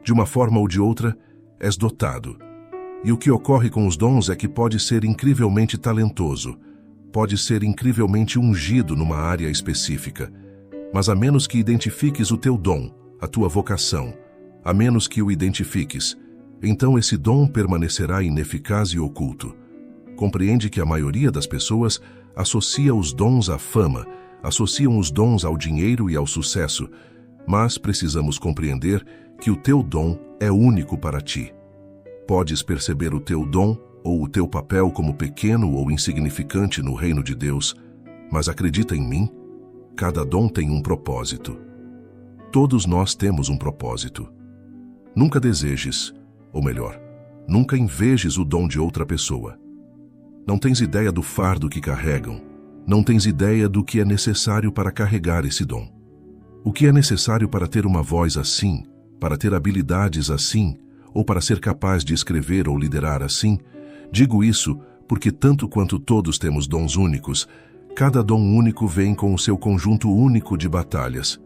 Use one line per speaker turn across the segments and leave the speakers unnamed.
De uma forma ou de outra, és dotado. E o que ocorre com os dons é que pode ser incrivelmente talentoso, pode ser incrivelmente ungido numa área específica, mas a menos que identifiques o teu dom, a tua vocação, a menos que o identifiques, então esse dom permanecerá ineficaz e oculto. Compreende que a maioria das pessoas associa os dons à fama, associam os dons ao dinheiro e ao sucesso, mas precisamos compreender que o teu dom é único para ti. Podes perceber o teu dom ou o teu papel como pequeno ou insignificante no reino de Deus, mas acredita em mim, cada dom tem um propósito. Todos nós temos um propósito. Nunca desejes, ou melhor, nunca invejes o dom de outra pessoa. Não tens ideia do fardo que carregam, não tens ideia do que é necessário para carregar esse dom. O que é necessário para ter uma voz assim, para ter habilidades assim, ou para ser capaz de escrever ou liderar assim? Digo isso porque tanto quanto todos temos dons únicos, cada dom único vem com o seu conjunto único de batalhas.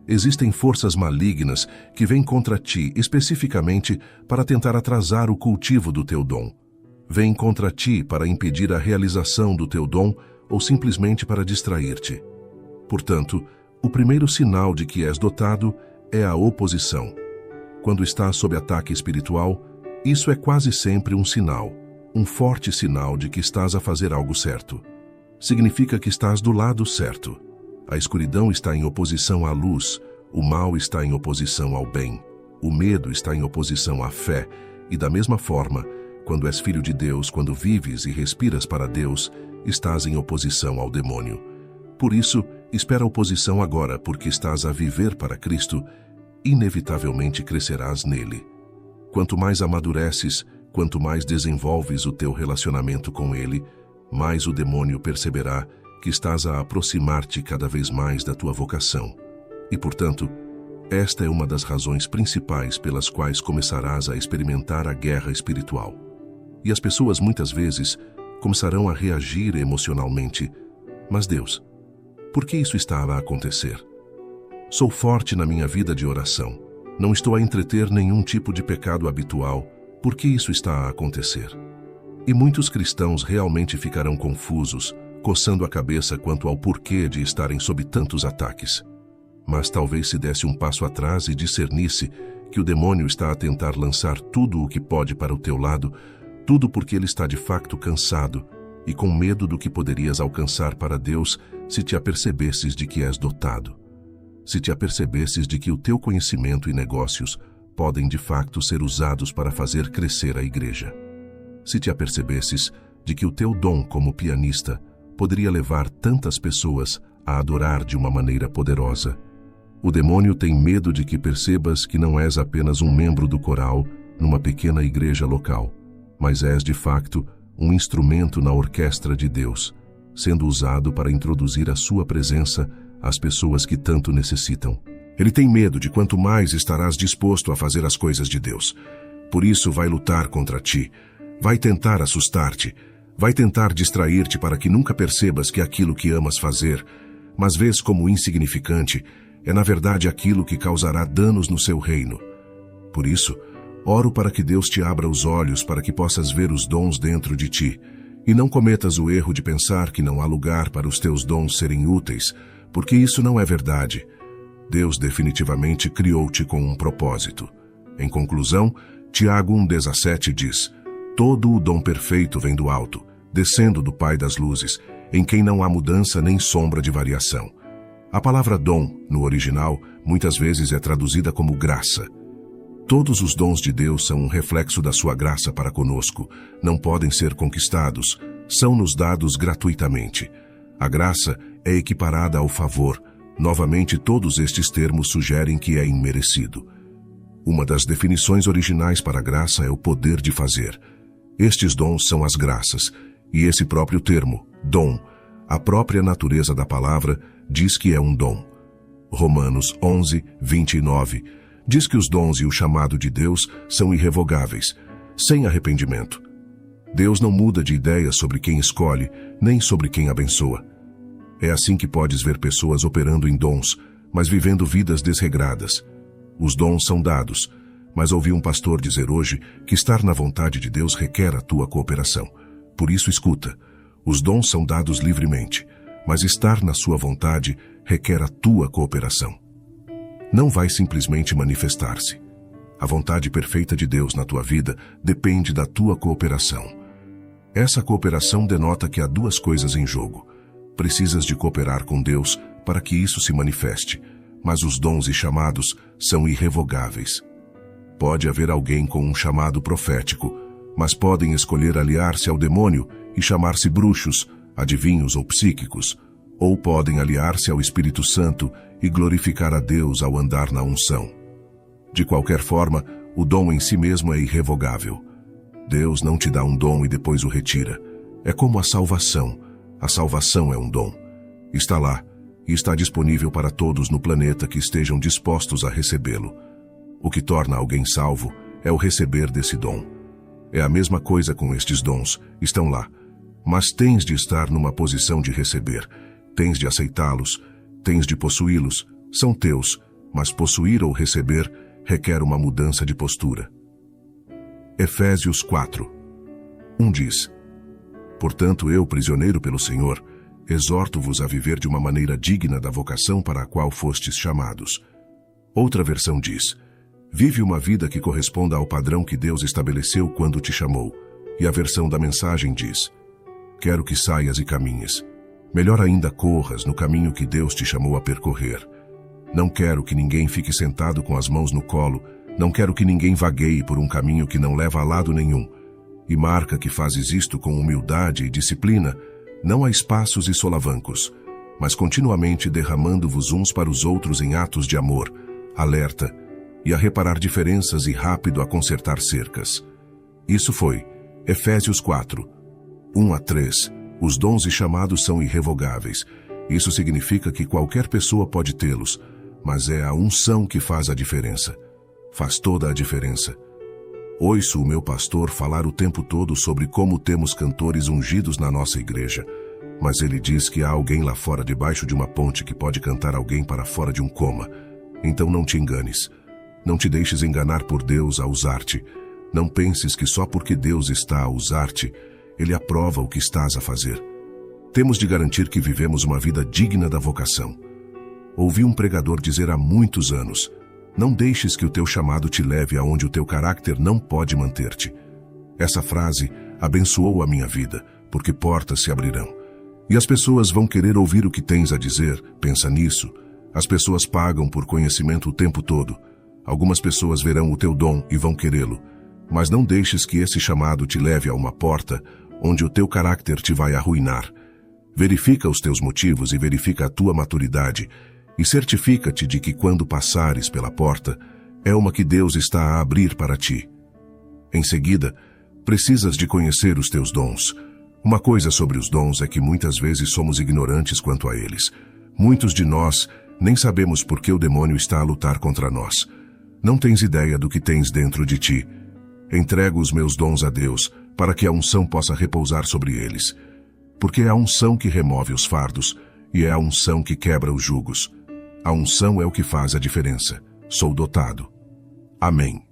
Existem forças malignas que vêm contra ti especificamente para tentar atrasar o cultivo do teu dom. Vêm contra ti para impedir a realização do teu dom ou simplesmente para distrair-te. Portanto, o primeiro sinal de que és dotado é a oposição. Quando estás sob ataque espiritual, isso é quase sempre um sinal, um forte sinal de que estás a fazer algo certo. Significa que estás do lado certo. A escuridão está em oposição à luz, o mal está em oposição ao bem, o medo está em oposição à fé, e da mesma forma, quando és filho de Deus, quando vives e respiras para Deus, estás em oposição ao demônio. Por isso, espera a oposição agora, porque estás a viver para Cristo, inevitavelmente crescerás nele. Quanto mais amadureces, quanto mais desenvolves o teu relacionamento com ele, mais o demônio perceberá que estás a aproximar-te cada vez mais da tua vocação. E, portanto, esta é uma das razões principais pelas quais começarás a experimentar a guerra espiritual. E as pessoas muitas vezes começarão a reagir emocionalmente. Mas Deus, por que isso está a acontecer? Sou forte na minha vida de oração. Não estou a entreter nenhum tipo de pecado habitual. Por que isso está a acontecer? E muitos cristãos realmente ficarão confusos, coçando a cabeça quanto ao porquê de estarem sob tantos ataques. Mas talvez se desse um passo atrás e discernisse que o demônio está a tentar lançar tudo o que pode para o teu lado, tudo porque ele está de facto cansado e com medo do que poderias alcançar para Deus se te apercebesses de que és dotado. Se te apercebesses de que o teu conhecimento e negócios podem de facto ser usados para fazer crescer a igreja. Se te apercebesses de que o teu dom como pianista poderia levar tantas pessoas a adorar de uma maneira poderosa. O demônio tem medo de que percebas que não és apenas um membro do coral numa pequena igreja local, mas és de facto um instrumento na orquestra de Deus, sendo usado para introduzir a sua presença às pessoas que tanto necessitam. Ele tem medo de quanto mais estarás disposto a fazer as coisas de Deus. Por isso vai lutar contra ti, vai tentar assustar-te, vai tentar distrair-te para que nunca percebas que aquilo que amas fazer, mas vês como insignificante, é na verdade aquilo que causará danos no seu reino. Por isso, oro para que Deus te abra os olhos para que possas ver os dons dentro de ti, e não cometas o erro de pensar que não há lugar para os teus dons serem úteis, porque isso não é verdade. Deus definitivamente criou-te com um propósito. Em conclusão, Tiago 1,17 diz: todo o dom perfeito vem do alto, descendo do Pai das luzes, em quem não há mudança nem sombra de variação. A palavra dom, no original, muitas vezes é traduzida como graça. Todos os dons de Deus são um reflexo da sua graça para conosco, não podem ser conquistados, são-nos dados gratuitamente. A graça é equiparada ao favor. Novamente, todos estes termos sugerem que é imerecido. Uma das definições originais para a graça é o poder de fazer. Estes dons são as graças, e esse próprio termo, dom, a própria natureza da palavra, diz que é um dom. Romanos 11, 29, diz que os dons e o chamado de Deus são irrevogáveis, sem arrependimento. Deus não muda de ideia sobre quem escolhe, nem sobre quem abençoa. É assim que podes ver pessoas operando em dons, mas vivendo vidas desregradas. Os dons são dados, mas ouvi um pastor dizer hoje que estar na vontade de Deus requer a tua cooperação. Por isso, escuta. Os dons são dados livremente, mas estar na sua vontade requer a tua cooperação. Não vai simplesmente manifestar-se. A vontade perfeita de Deus na tua vida depende da tua cooperação. Essa cooperação denota que há duas coisas em jogo. Precisas de cooperar com Deus para que isso se manifeste, mas os dons e chamados são irrevogáveis. Pode haver alguém com um chamado profético, mas podem escolher aliar-se ao demônio e chamar-se bruxos, adivinhos ou psíquicos, ou podem aliar-se ao Espírito Santo e glorificar a Deus ao andar na unção. De qualquer forma, o dom em si mesmo é irrevogável. Deus não te dá um dom e depois o retira. É como a salvação. A salvação é um dom. Está lá e está disponível para todos no planeta que estejam dispostos a recebê-lo. O que torna alguém salvo é o receber desse dom. É a mesma coisa com estes dons. Estão lá. Mas tens de estar numa posição de receber. Tens de aceitá-los. Tens de possuí-los. São teus. Mas possuir ou receber requer uma mudança de postura. Efésios 4:1 diz: Portanto, eu, prisioneiro pelo Senhor, exorto-vos a viver de uma maneira digna da vocação para a qual fostes chamados. Outra versão diz: Vive uma vida que corresponda ao padrão que Deus estabeleceu quando te chamou. E a versão da mensagem diz: Quero que saias e caminhes. Melhor ainda, corras no caminho que Deus te chamou a percorrer. Não quero que ninguém fique sentado com as mãos no colo. Não quero que ninguém vagueie por um caminho que não leva a lado nenhum. E marca que fazes isto com humildade e disciplina, não a espaços e solavancos, mas continuamente derramando-vos uns para os outros em atos de amor, alerta, e a reparar diferenças e rápido a consertar cercas. Isso foi Efésios 4:1-3. Os dons e chamados são irrevogáveis. Isso significa que qualquer pessoa pode tê-los, mas é a unção que faz a diferença. Faz toda a diferença. Ouço o meu pastor falar o tempo todo sobre como temos cantores ungidos na nossa igreja, mas ele diz que há alguém lá fora debaixo de uma ponte que pode cantar alguém para fora de um coma. Então não te enganes. Não te deixes enganar por Deus a usar-te. Não penses que só porque Deus está a usar-te, Ele aprova o que estás a fazer. Temos de garantir que vivemos uma vida digna da vocação. Ouvi um pregador dizer há muitos anos: não deixes que o teu chamado te leve aonde o teu caráter não pode manter-te. Essa frase abençoou a minha vida, porque portas se abrirão. E as pessoas vão querer ouvir o que tens a dizer. Pensa nisso. As pessoas pagam por conhecimento o tempo todo. Algumas pessoas verão o teu dom e vão querê-lo. Mas não deixes que esse chamado te leve a uma porta onde o teu caráter te vai arruinar. Verifica os teus motivos e verifica a tua maturidade, e certifica-te de que quando passares pela porta, é uma que Deus está a abrir para ti. Em seguida, precisas de conhecer os teus dons. Uma coisa sobre os dons é que muitas vezes somos ignorantes quanto a eles. Muitos de nós nem sabemos por que o demônio está a lutar contra nós. Não tens ideia do que tens dentro de ti. Entrego os meus dons a Deus, para que a unção possa repousar sobre eles. Porque é a unção que remove os fardos, e é a unção que quebra os jugos. A unção é o que faz a diferença. Sou dotado. Amém.